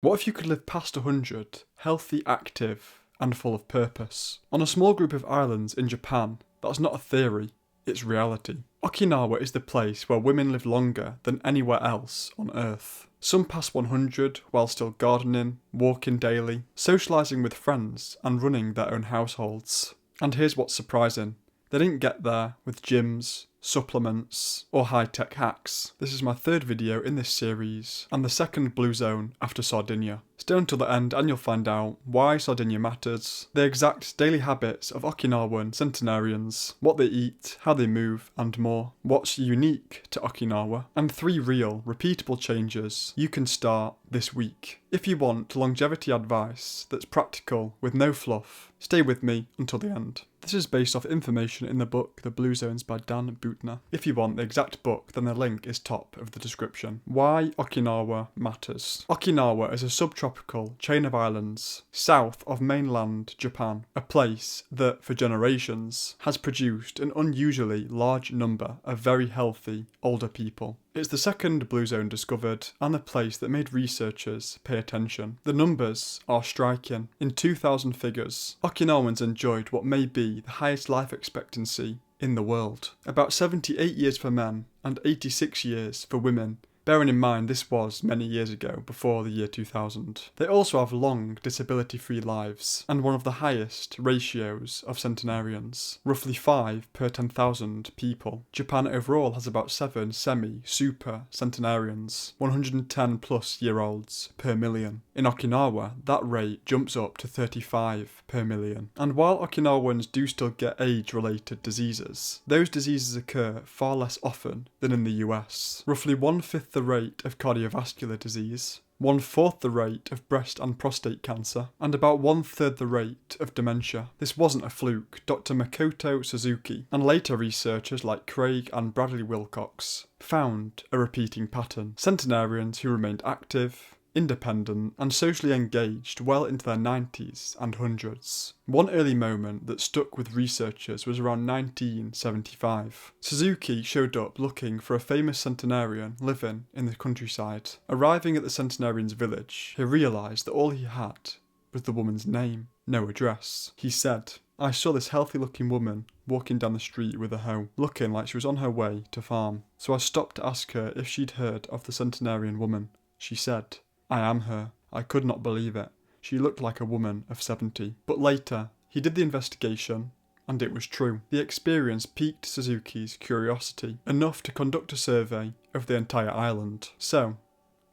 What if you could live past 100, healthy, active, and full of purpose? On a small group of islands in Japan, that's not a theory, it's reality. Okinawa is the place where women live longer than anywhere else on Earth. Some pass 100 while still gardening, walking daily, socialising with friends, and running their own households. And here's what's surprising. They didn't get there with gyms, supplements, or high-tech hacks. This is my third video in this series, and the second blue zone after Sardinia. Stay until the end and you'll find out why Sardinia matters, the exact daily habits of Okinawan centenarians, what they eat, how they move, and more, what's unique to Okinawa, and 3 real, repeatable changes you can start this week. If you want longevity advice that's practical with no fluff, stay with me until the end. This is based off information in the book The Blue Zones by Dan Buettner. If you want the exact book, then the link is top of the description. Why Okinawa matters. Okinawa is a subtropical chain of islands south of mainland Japan, a place that, for generations, has produced an unusually large number of very healthy older people. It's the second blue zone discovered and the place that made researchers pay attention. The numbers are striking. In 2000 figures, Okinawans enjoyed what may be the highest life expectancy in the world. About 78 years for men and 86 years for women. Bearing in mind this was many years ago, before the year 2000. They also have long, disability-free lives, and one of the highest ratios of centenarians, roughly 5 per 10,000 people. Japan overall has about 7 semi-super centenarians, 110 plus year olds per million. In Okinawa, that rate jumps up to 35 per million. And while Okinawans do still get age-related diseases, those diseases occur far less often than in the US. Roughly 1/5 the rate of cardiovascular disease, 1/4 the rate of breast and prostate cancer, and about 1/3 the rate of dementia. This wasn't a fluke. Dr. Makoto Suzuki and later researchers like Craig and Bradley Wilcox found a repeating pattern. Centenarians who remained active, independent, and socially engaged well into their 90s and hundreds. One early moment that stuck with researchers was around 1975. Suzuki showed up looking for a famous centenarian living in the countryside. Arriving at the centenarian's village, he realised that all he had was the woman's name, no address. He said, "I saw this healthy-looking woman walking down the street with a hoe, looking like she was on her way to farm. So I stopped to ask her if she'd heard of the centenarian woman. She said, 'I am her.' I could not believe it. She looked like a woman of 70. But later, he did the investigation, and it was true. The experience piqued Suzuki's curiosity, enough to conduct a survey of the entire island. So,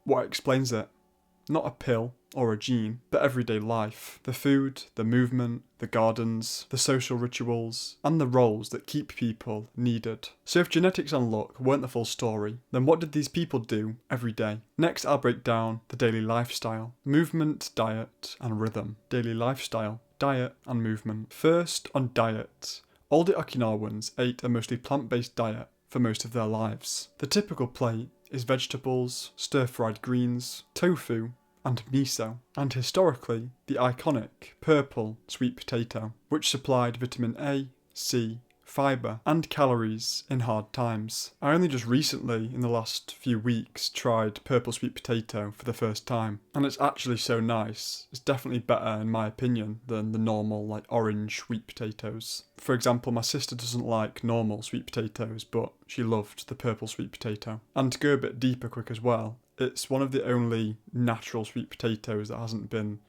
what explains it? Not a pill or a gene, but everyday life. The food, the movement, the gardens, the social rituals, and the roles that keep people needed. So if genetics and luck weren't the full story, then what did these people do every day? Next, I'll break down the daily lifestyle. Movement, diet, and rhythm. Daily lifestyle, diet, and movement. First, on diet. Older Okinawans ate a mostly plant-based diet for most of their lives. The typical plate is vegetables, stir-fried greens, tofu, and miso, and historically the iconic purple sweet potato, which supplied vitamin A, C, fibre, and calories in hard times. I only just recently, in the last few weeks, tried purple sweet potato for the first time, and it's actually so nice. It's definitely better, in my opinion, than the normal, orange sweet potatoes. For example, my sister doesn't like normal sweet potatoes, but she loved the purple sweet potato. And to go a bit deeper quick as well, it's one of the only natural sweet potatoes that hasn't been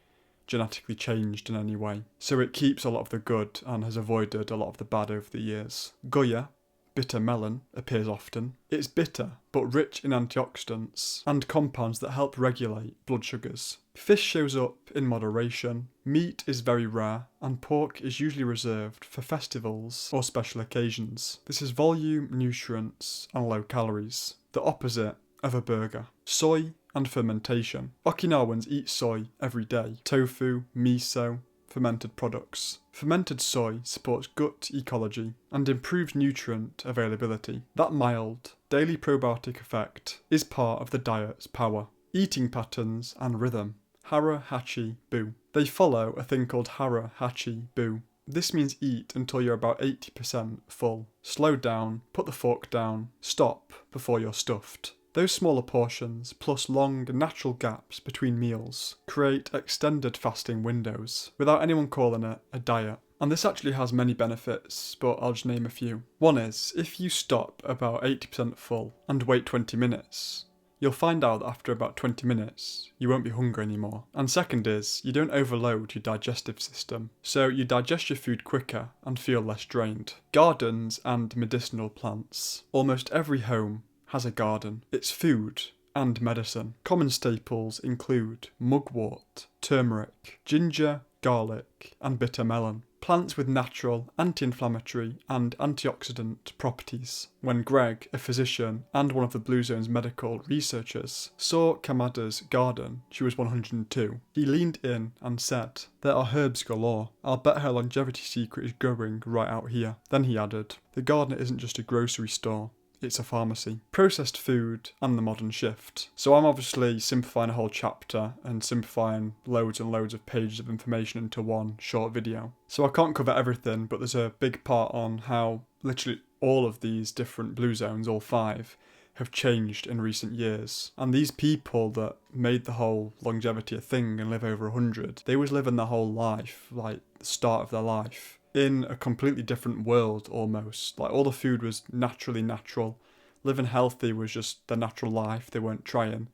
genetically changed in any way. So it keeps a lot of the good and has avoided a lot of the bad over the years. Goya, bitter melon, appears often. It's bitter, but rich in antioxidants and compounds that help regulate blood sugars. Fish shows up in moderation. Meat is very rare, and pork is usually reserved for festivals or special occasions. This is volume, nutrients, and low calories. The opposite of a burger. Soy and fermentation. Okinawans eat soy every day. Tofu, miso, fermented products. Fermented soy supports gut ecology and improves nutrient availability. That mild, daily probiotic effect is part of the diet's power. Eating patterns and rhythm. Hara, Hachi, Bu. They follow a thing called Hara, Hachi, Bu. This means eat until you're about 80% full. Slow down, put the fork down, stop before you're stuffed. Those smaller portions, plus long, natural gaps between meals, create extended fasting windows, without anyone calling it a diet. And this actually has many benefits, but I'll just name a few. One is, if you stop about 80% full and wait 20 minutes, you'll find out that after about 20 minutes, you won't be hungry anymore. And second is, you don't overload your digestive system, so you digest your food quicker and feel less drained. Gardens and medicinal plants. Almost every home has a garden. It's food and medicine. Common staples include mugwort, turmeric, ginger, garlic, and bitter melon. Plants with natural, anti-inflammatory and antioxidant properties. When Greg, a physician and one of the Blue Zone's medical researchers, saw Kamada's garden, she was 102, he leaned in and said, "There are herbs galore. I'll bet her longevity secret is growing right out here." Then he added, "The garden isn't just a grocery store. It's a pharmacy." Processed food and the modern shift. So I'm obviously simplifying a whole chapter and simplifying loads and loads of pages of information into one short video. So I can't cover everything, but there's a big part on how literally all of these different blue zones, all 5, have changed in recent years. And these people that made the whole longevity a thing and live over 100, they was living their whole life, like the start of their life, in a completely different world almost. Like all the food was naturally natural. Living healthy was just their natural life, they weren't trying.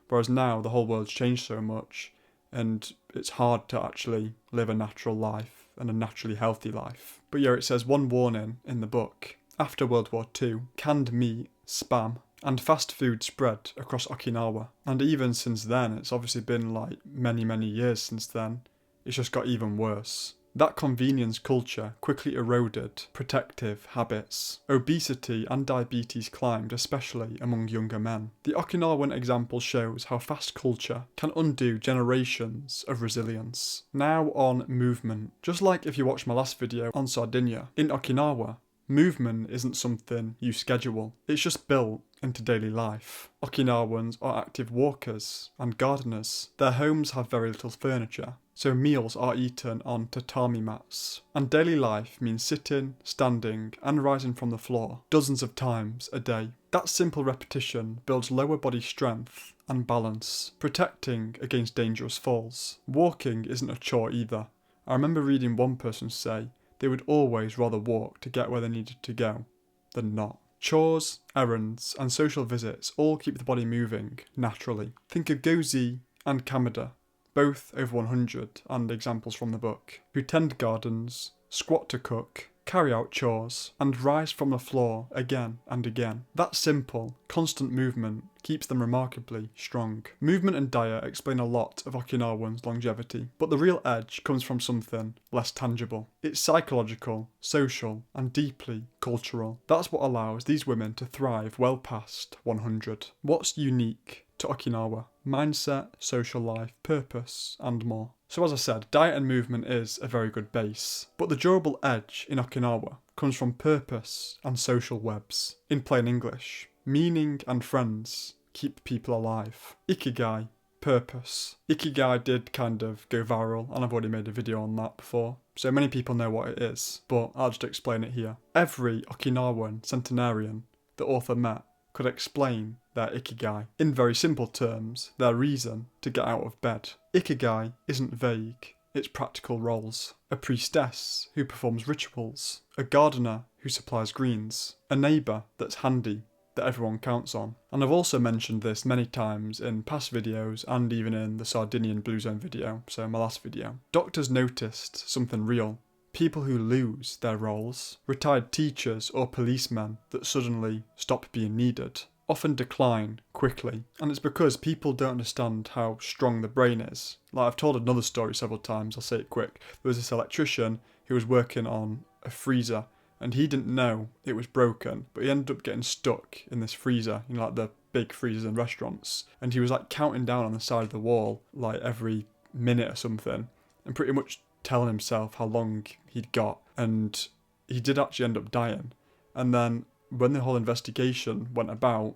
Whereas now the whole world's changed so much and it's hard to actually live a natural life and a naturally healthy life. But yeah, it says one warning in the book. After World War II, canned meat, spam, and fast food spread across Okinawa. And even since then, it's obviously been like many years since then, it's just got even worse. That convenience culture quickly eroded protective habits. Obesity and diabetes climbed, especially among younger men. The Okinawan example shows how fast culture can undo generations of resilience. Now on movement. Just like if you watched my last video on Sardinia, in Okinawa, movement isn't something you schedule. It's just built into daily life. Okinawans are active walkers and gardeners. Their homes have very little furniture, so meals are eaten on tatami mats. And daily life means sitting, standing, and rising from the floor dozens of times a day. That simple repetition builds lower body strength and balance, protecting against dangerous falls. Walking isn't a chore either. I remember reading one person say they would always rather walk to get where they needed to go than not. Chores, errands, and social visits all keep the body moving naturally. Think of Gozi and Kamada, both over 100, and examples from the book, who tend gardens, squat to cook, carry out chores, and rise from the floor again and again. That simple, constant movement keeps them remarkably strong. Movement and diet explain a lot of Okinawans' longevity, but the real edge comes from something less tangible. It's psychological, social, and deeply cultural. That's what allows these women to thrive well past 100. What's unique to Okinawa? Mindset, social life, purpose, and more. So as I said, diet and movement is a very good base, but the durable edge in Okinawa comes from purpose and social webs. In plain English, meaning and friends keep people alive. Ikigai, purpose. Ikigai did kind of go viral, and I've already made a video on that before, so many people know what it is, but I'll just explain it here. Every Okinawan centenarian the author met could explain their ikigai. In very simple terms, their reason to get out of bed. Ikigai isn't vague, it's practical roles. A priestess who performs rituals, a gardener who supplies greens, a neighbour that's handy, that everyone counts on. And I've also mentioned this many times in past videos and even in the Sardinian Blue Zone video, so my last video. Doctors noticed something real. People who lose their roles, retired teachers or policemen that suddenly stop being needed, often decline quickly. And it's because people don't understand how strong the brain is. Like I've told another story several times, I'll say it quick. There was this electrician who was working on a freezer and he didn't know it was broken, but he ended up getting stuck in this freezer, you know, like the big freezers in restaurants. And he was like counting down on the side of the wall, like every minute or something, and pretty much telling himself how long he'd got, and he did actually end up dying. And then when the whole investigation went about,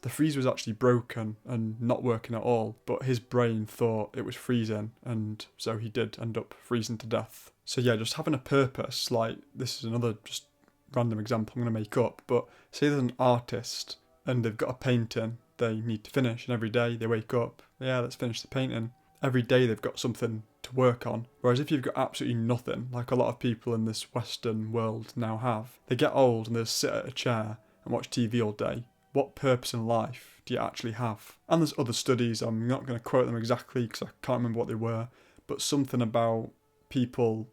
the freezer was actually broken and not working at all, but his brain thought it was freezing, and so he did end up freezing to death. So yeah, just having a purpose, like this is another just random example I'm going to make up, but say there's an artist and they've got a painting they need to finish, and every day they wake up, yeah, let's finish the painting. Every day they've got something to work on. Whereas if you've got absolutely nothing, like a lot of people in this Western world now have, they get old and they just sit at a chair and watch TV all day. What purpose in life do you actually have? And there's other studies, I'm not going to quote them exactly because I can't remember what they were, but something about people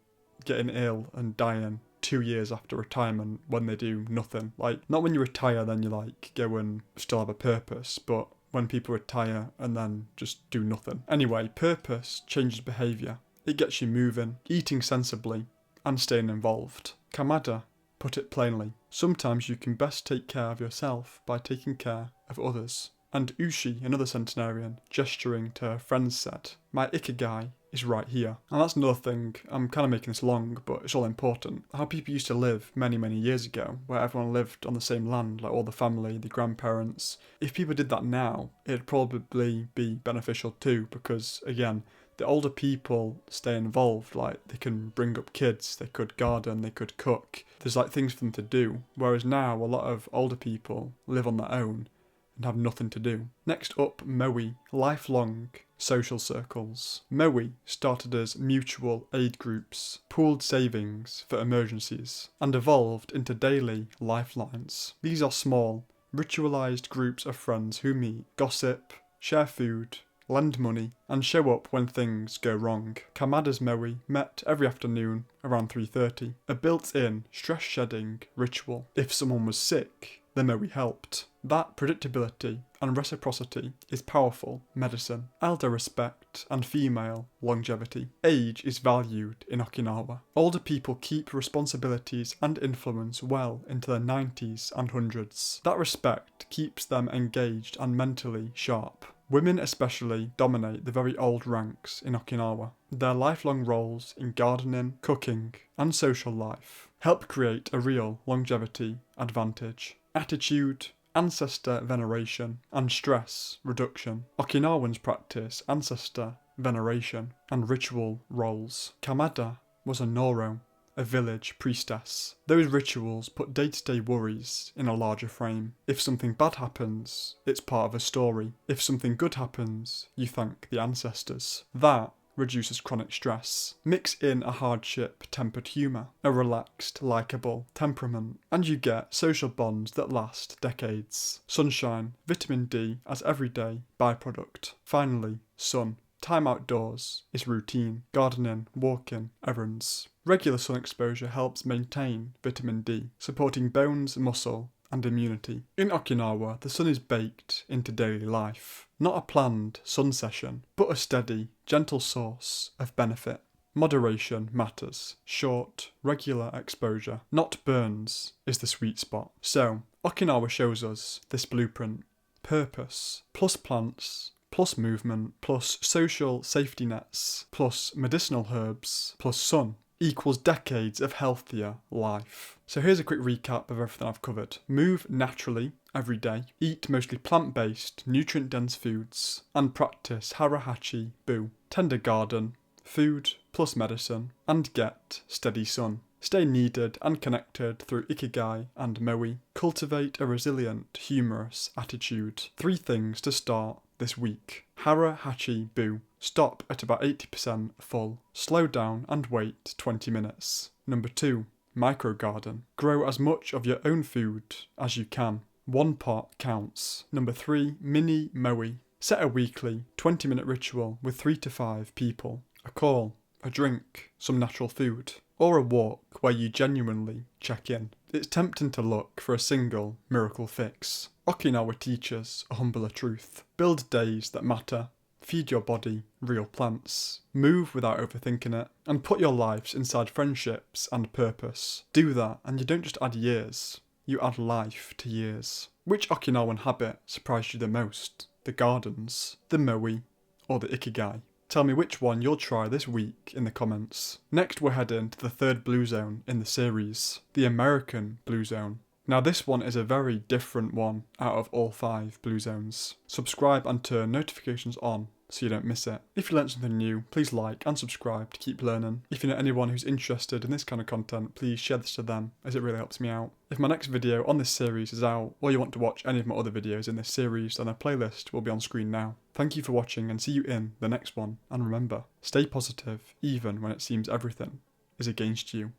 getting ill and dying 2 years after retirement when they do nothing. Like, not when you retire then you like go and still have a purpose, but when people retire and then just do nothing. Anyway, purpose changes behaviour. It gets you moving, eating sensibly, and staying involved. Kamada put it plainly, sometimes you can best take care of yourself by taking care of others. And Ushi, another centenarian, gesturing to her friends said, my ikigai is right here. And that's another thing, I'm kind of making this long, but it's all important. How people used to live many, many years ago, where everyone lived on the same land, like all the family, the grandparents. If people did that now, it'd probably be beneficial too, because again, the older people stay involved, like they can bring up kids, they could garden, they could cook. There's like things for them to do, whereas now a lot of older people live on their own and have nothing to do. Next up, Moe, lifelong social circles. Moe started as mutual aid groups, pooled savings for emergencies, and evolved into daily lifelines. These are small, ritualised groups of friends who meet, gossip, share food, lend money, and show up when things go wrong. Kamada's Moe met every afternoon around 3:30, a built-in stress-shedding ritual. If someone was sick, the Moe helped. That predictability and reciprocity is powerful medicine. Elder respect and female longevity. Age is valued in Okinawa. Older people keep responsibilities and influence well into their 90s and 100s. That respect keeps them engaged and mentally sharp. Women especially dominate the very old ranks in Okinawa. Their lifelong roles in gardening, cooking, and social life help create a real longevity advantage. Attitude, ancestor veneration, and stress reduction. Okinawans practice ancestor veneration and ritual roles. Kamada was a Noro, a village priestess. Those rituals put day-to-day worries in a larger frame. If something bad happens, it's part of a story. If something good happens, you thank the ancestors. That reduces chronic stress. Mix in a hardship-tempered humour, a relaxed, likeable temperament, and you get social bonds that last decades. Sunshine, vitamin D as everyday byproduct. Finally, sun. Time outdoors is routine. Gardening, walking, errands. Regular sun exposure helps maintain vitamin D, supporting bones, muscle, and immunity. In Okinawa, the sun is baked into daily life. Not a planned sun session, but a steady, gentle source of benefit. Moderation matters. Short, regular exposure, not burns, is the sweet spot. So, Okinawa shows us this blueprint. Purpose, plus plants, plus movement, plus social safety nets, plus medicinal herbs, plus sun, equals decades of healthier life. So here's a quick recap of everything I've covered. Move naturally every day, eat mostly plant-based, nutrient-dense foods, and practice hara-hachi bu. Tend a garden, food plus medicine, and get steady sun. Stay needed and connected through ikigai and moe. Cultivate a resilient, humorous attitude. 3 things to start this week. Hara-hachi bu. Stop at about 80% full. Slow down and wait 20 minutes. Number 2. Micro garden. Grow as much of your own food as you can. 1 pot counts. Number 3. Mini moe. Set a weekly 20-minute ritual with 3 to 5 people. A call, a drink, some natural food, or a walk where you genuinely check in. It's tempting to look for a single miracle fix. Okinawa teaches a humbler truth. Build days that matter. Feed your body real plants. Move without overthinking it. And put your lives inside friendships and purpose. Do that and you don't just add years, you add life to years. Which Okinawan habit surprised you the most? The gardens, the moe, or the ikigai? Tell me which one you'll try this week in the comments. Next we're heading to the 3rd blue zone in the series, the American blue zone. Now this one is a very different one out of all 5 blue zones. Subscribe and turn notifications on so you don't miss it. If you learned something new, please like and subscribe to keep learning. If you know anyone who's interested in this kind of content, please share this to them, as it really helps me out. If my next video on this series is out, or you want to watch any of my other videos in this series, then a playlist will be on screen now. Thank you for watching and see you in the next one, and remember, stay positive even when it seems everything is against you.